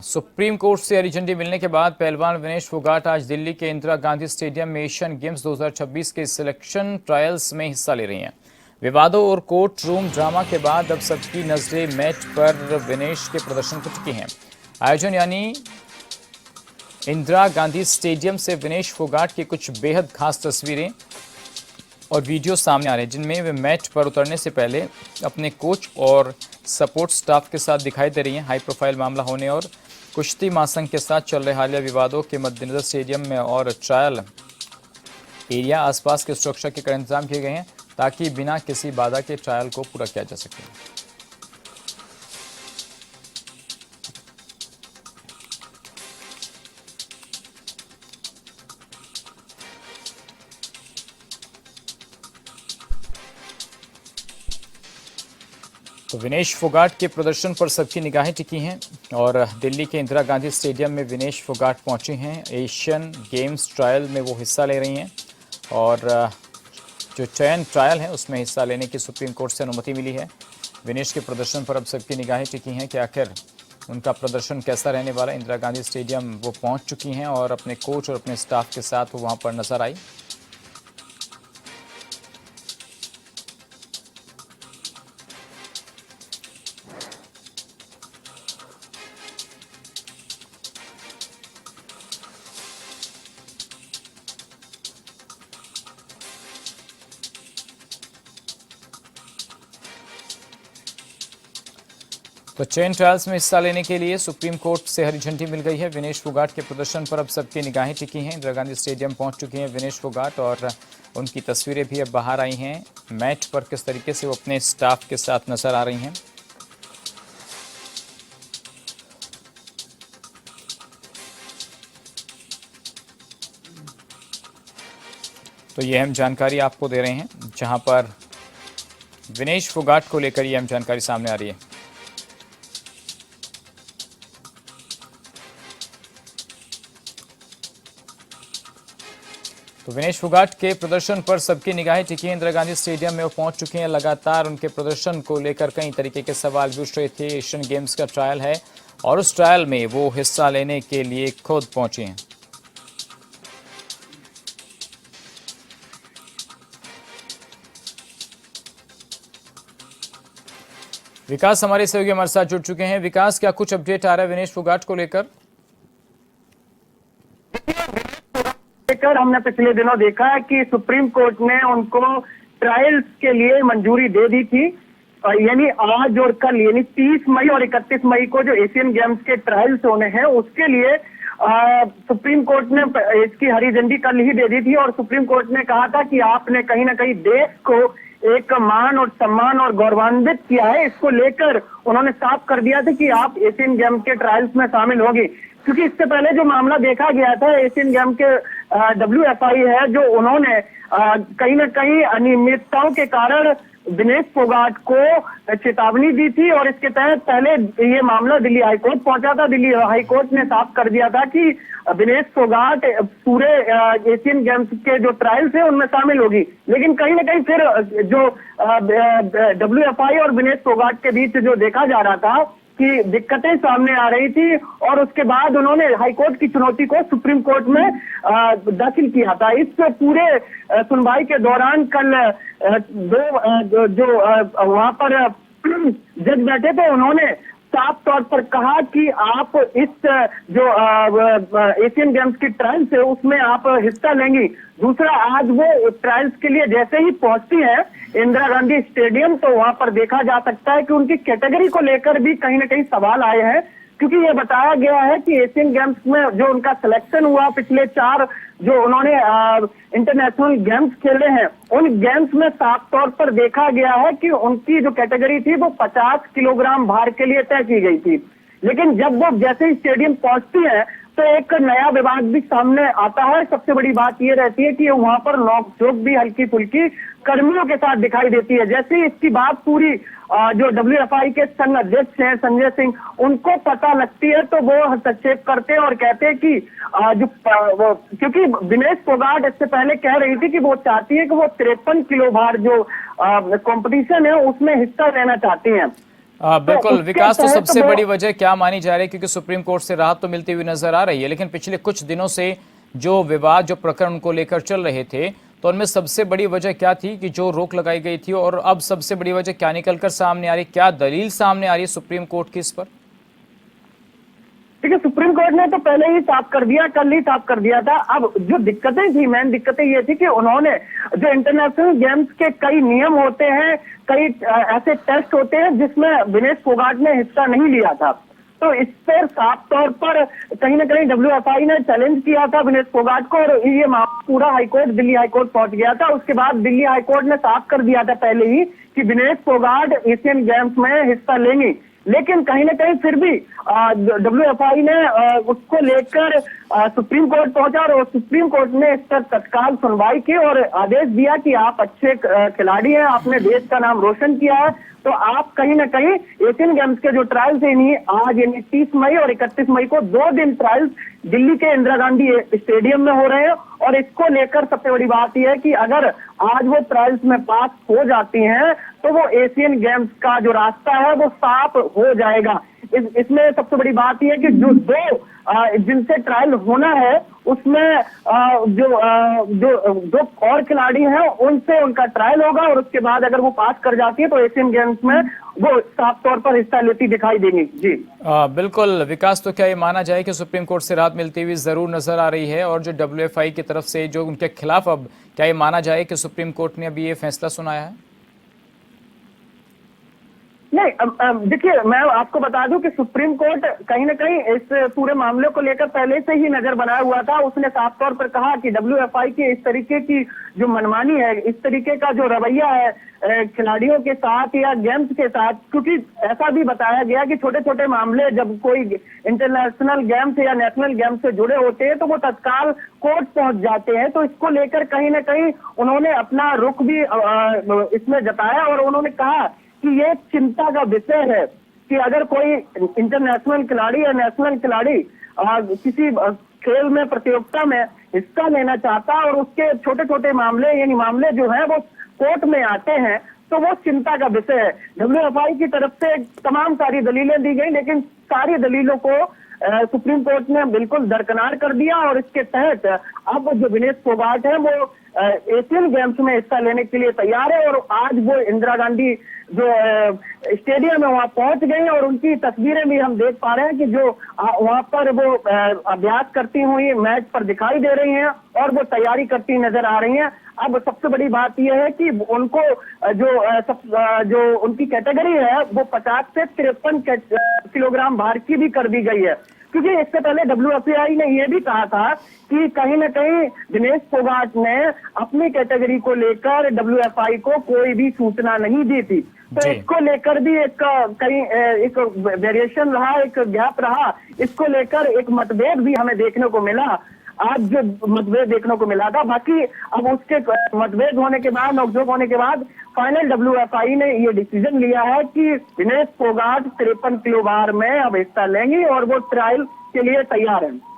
Supreme court से हरी झंडी मिलने के बाद पहलवान विनेश फोगाट आज दिल्ली के इंदिरा गांधी स्टेडियम में एशियन गेम्स 2026 के सिलेक्शन ट्रायल्स में हिस्सा ले रही हैं। विवादों और कोर्ट रूम ड्रामा के बाद अब सबकी नजरें मैच पर विनेश के प्रदर्शन पर टिकी हैं। आयोजन यानी इंदिरा गांधी स्टेडियम से विनेश फोगाट की कुछ बेहद खास तस्वीरें और वीडियो सामने आ रहे हैं, जिनमें वे मैच पर उतरने से पहले अपने कोच और सपोर्ट स्टाफ के साथ दिखाई दे रही हैं। हाई प्रोफाइल मामला होने और कुश्ती महासंघ के साथ चल रहे हालिया विवादों के मद्देनजर स्टेडियम में और ट्रायल एरिया आसपास के सुरक्षा के कड़े इंतजाम किए गए हैं, ताकि बिना किसी बाधा के ट्रायल को पूरा किया जा सके। तो विनेश फोगाट के प्रदर्शन पर सबकी निगाहें टिकी हैं और दिल्ली के इंदिरा गांधी स्टेडियम में विनेश फोगाट पहुंचे हैं। एशियन गेम्स ट्रायल में वो हिस्सा ले रही हैं और जो चयन ट्रायल है उसमें हिस्सा लेने की सुप्रीम कोर्ट से अनुमति मिली है। विनेश के प्रदर्शन पर अब सबकी निगाहें टिकी हैं कि आखिर उनका प्रदर्शन कैसा रहने वाला है। इंदिरा गांधी स्टेडियम वो पहुँच चुकी हैं और अपने कोच और अपने स्टाफ के साथ वो वहाँ पर नजर आई। तो चेन ट्रायल्स में हिस्सा लेने के लिए सुप्रीम कोर्ट से हरी झंडी मिल गई है। विनेश फोगाट के प्रदर्शन पर अब सबकी निगाहें टिकी हैं। इंदिरा गांधी स्टेडियम पहुंच चुके हैं विनेश फोगाट और उनकी तस्वीरें भी अब बाहर आई हैं। मैच पर किस तरीके से वो अपने स्टाफ के साथ नजर आ रही हैं। तो ये अहम जानकारी आपको दे रहे हैं, जहां पर विनेश फोगाट को लेकर ये अहम जानकारी सामने आ रही है। तो विनेश फोगाट के प्रदर्शन पर सबकी निगाहें टिकी हैं। इंदिरा गांधी स्टेडियम में वो पहुंच चुके हैं। लगातार उनके प्रदर्शन को लेकर कई तरीके के सवाल भी उठ रहे थे। एशियन गेम्स का ट्रायल है और उस ट्रायल में वो हिस्सा लेने के लिए खुद पहुंचे हैं। विकास हमारे सहयोगी हमारे साथ जुड़ चुके हैं। विकास, क्या कुछ अपडेट आ रहा है विनेश फोगाट को लेकर? हमने पिछले दिनों देखा है कि सुप्रीम कोर्ट ने उनको ट्रायल्स के लिए मंजूरी दे दी थी। यानी आज और कल यानी 30 मई और 31 मई को जो एशियन गेम्स के ट्रायल्स होने हैं उसके लिए सुप्रीम कोर्ट ने इसकी हरी झंडी कल ही दे दी थी। और सुप्रीम कोर्ट ने कहा था कि आपने कहीं ना कहीं देश को एक मान और सम्मान और गौरवान्वित किया है। इसको लेकर उन्होंने साफ कर दिया था कि आप एशियन गेम्स के ट्रायल्स में शामिल होगी, क्योंकि इससे पहले जो मामला देखा गया था एशियन गेम के WFI है जो उन्होंने कहीं ना कहीं अनियमितताओं के कारण विनेश फोगाट को चेतावनी दी थी और इसके तहत पहले ये मामला दिल्ली हाईकोर्ट पहुंचा था। दिल्ली हाईकोर्ट ने साफ कर दिया था कि विनेश फोगाट पूरे एशियन गेम्स के जो ट्रायल्स है उनमें शामिल होगी। लेकिन कहीं ना कहीं फिर जो WFI और विनेश फोगाट के बीच जो देखा जा रहा था कि दिक्कतें सामने आ रही थी और उसके बाद उन्होंने हाईकोर्ट की चुनौती को सुप्रीम कोर्ट में दाखिल किया था। इस पूरे सुनवाई के दौरान कल जो वहां पर जज बैठे थे उन्होंने साफ तौर पर कहा कि आप इस जो एशियन गेम्स की ट्रायल्स है उसमें आप हिस्सा लेंगी। दूसरा, आज वो ट्रायल्स के लिए जैसे ही पहुंचती है इंदिरा गांधी स्टेडियम तो वहां पर देखा जा सकता है कि उनकी कैटेगरी को लेकर भी कहीं ना कहीं सवाल आए हैं, क्योंकि ये बताया गया है कि एशियन गेम्स में जो उनका सिलेक्शन हुआ पिछले 4 जो उन्होंने इंटरनेशनल गेम्स खेले हैं उन गेम्स में साफ तौर पर देखा गया है कि उनकी जो कैटेगरी थी वो 50 किलोग्राम भार के लिए तय की गई थी। लेकिन जब वो जैसे ही स्टेडियम पहुंचती है तो एक नया विवाद भी सामने आता है। सबसे बड़ी बात ये रहती है कि वहां पर नोकझोंक भी हल्की फुल्की कर्मियों के साथ दिखाई देती है। जैसे ही इसकी बात पूरी जो WFI के संघ अध्यक्ष हैं संजय सिंह उनको पता लगती है तो वो हस्तक्षेप करते हैं और कहते हैं कि क्योंकि विनेश फोगाट इससे पहले कह रही थी कि वो चाहती है कि वो 53 किलो भार जो कंपटीशन है उसमें हिस्सा लेना चाहती हैं। बिल्कुल उसके विकास, तो तहत सबसे वो बड़ी वजह क्या मानी जा रही है, क्योंकि सुप्रीम कोर्ट से राहत तो मिलती हुई नजर आ रही है, लेकिन पिछले कुछ दिनों से जो विवाद, जो प्रकरण उनको लेकर चल रहे थे, तो उनमें सबसे बड़ी वजह क्या थी कि जो रोक लगाई गई थी, और अब सबसे बड़ी वजह क्या निकलकर सामने आ रही है, क्या दलील सामने आ रही है सुप्रीम कोर्ट की इस पर? ठीक है, सुप्रीम कोर्ट ने तो पहले ही साफ कर दिया, कल ही साफ कर दिया था। अब जो दिक्कतें थी, मेन दिक्कतें ये थी कि उन्होंने जो इंटरनेशनल गेम्स के कई नियम होते हैं, कई ऐसे टेस्ट होते हैं जिसमें विनेश फोगाट ने हिस्सा नहीं लिया था। तो इस पर साफ तौर पर कहीं ना कहीं WFI ने चैलेंज किया था विनेश फोगाट को, और ये मामला पूरा हाईकोर्ट, दिल्ली हाईकोर्ट पहुंच गया था। उसके बाद दिल्ली हाईकोर्ट ने साफ कर दिया था पहले ही कि विनेश फोगाट एशियन गेम्स में हिस्सा लेंगी, लेकिन कहीं ना कहीं फिर भी WFI ने उसको लेकर सुप्रीम कोर्ट पहुंचा, और सुप्रीम कोर्ट ने इस पर तत्काल सुनवाई की और आदेश दिया कि आप अच्छे खिलाड़ी हैं, आपने देश का नाम रोशन किया है, तो आप कहीं ना कहीं एशियन गेम्स के जो ट्रायल्स है आज यानी 30 मई और 31 मई को 2 दिन ट्रायल्स दिल्ली के इंदिरा गांधी स्टेडियम में हो रहे हैं। और इसको लेकर सबसे बड़ी बात यह है कि अगर आज वो ट्रायल्स में पास हो जाती हैं तो वो एशियन गेम्स का जो रास्ता है वो साफ हो जाएगा। इसमें सबसे बड़ी बात यह है कि जो दो जिनसे ट्रायल होना है उसमें जो और खिलाड़ी हैं उनसे उनका ट्रायल होगा, और उसके बाद अगर वो पास कर जाती है तो एशियन गेम्स में वो साफ तौर पर हिस्सा लेती दिखाई देंगी। जी बिल्कुल विकास, तो क्या ये माना जाए कि सुप्रीम कोर्ट से राहत मिलती हुई जरूर नजर आ रही है, और जो WFI की तरफ से जो उनके खिलाफ, अब क्या ये माना जाए कि सुप्रीम कोर्ट ने अभी ये फैसला सुनाया है? नहीं, देखिए मैं आपको बता दूं कि सुप्रीम कोर्ट कहीं ना कहीं इस पूरे मामले को लेकर पहले से ही नजर बनाया हुआ था। उसने साफ तौर पर कहा कि WFI की इस तरीके की जो मनमानी है, इस तरीके का जो रवैया है खिलाड़ियों के साथ या गेम्स के साथ, क्योंकि ऐसा भी बताया गया कि छोटे छोटे मामले जब कोई इंटरनेशनल गेम्स या नेशनल गेम्स से जुड़े होते हैं तो वो तत्काल कोर्ट पहुंच जाते हैं। तो इसको लेकर कहीं ना कहीं उन्होंने अपना रुख भी इसमें जताया, और उन्होंने कहा कि ये चिंता का विषय है कि अगर कोई इंटरनेशनल खिलाड़ी या नेशनल खिलाड़ी किसी खेल में, प्रतियोगिता में हिस्सा लेना चाहता है और उसके छोटे छोटे मामले यानी मामले जो है वो कोर्ट में आते हैं, तो वो चिंता का विषय है। WFI की तरफ से तमाम सारी दलीलें दी गई, लेकिन सारी दलीलों को सुप्रीम कोर्ट ने बिल्कुल दरकिनार कर दिया, और इसके तहत अब जो विनेश फोगाट है वो एशियन गेम्स में हिस्सा लेने के लिए तैयार है। और आज वो इंदिरा गांधी जो स्टेडियम है वहां पहुंच गई, और उनकी तस्वीरें भी हम देख पा रहे हैं कि जो वहां पर वो अभ्यास करती हुई मैच पर दिखाई दे रही हैं और वो तैयारी करती नजर आ रही हैं। अब सबसे बड़ी बात यह है कि उनको जो उनकी कैटेगरी है वो 50 से 53 किलोग्राम भार की भी कर दी गई है, क्योंकि इससे पहले WFI ने यह भी कहा था कि कहीं ना कहीं विनेश फोगाट ने अपनी कैटेगरी को लेकर WFI को कोई भी सूचना नहीं दी थी। तो इसको लेकर भी एक वेरिएशन रहा, एक गैप रहा, इसको लेकर एक मतभेद भी हमें देखने को मिला। आज जो मतभेद देखने को मिला था, बाकी अब उसके मतभेद होने के बाद, नोकझोंक होने के बाद फाइनल WFI ने ये डिसीजन लिया है कि विनेश फोगाट 53 किलो भार में अब हिस्सा लेंगी और वो ट्रायल के लिए तैयार है।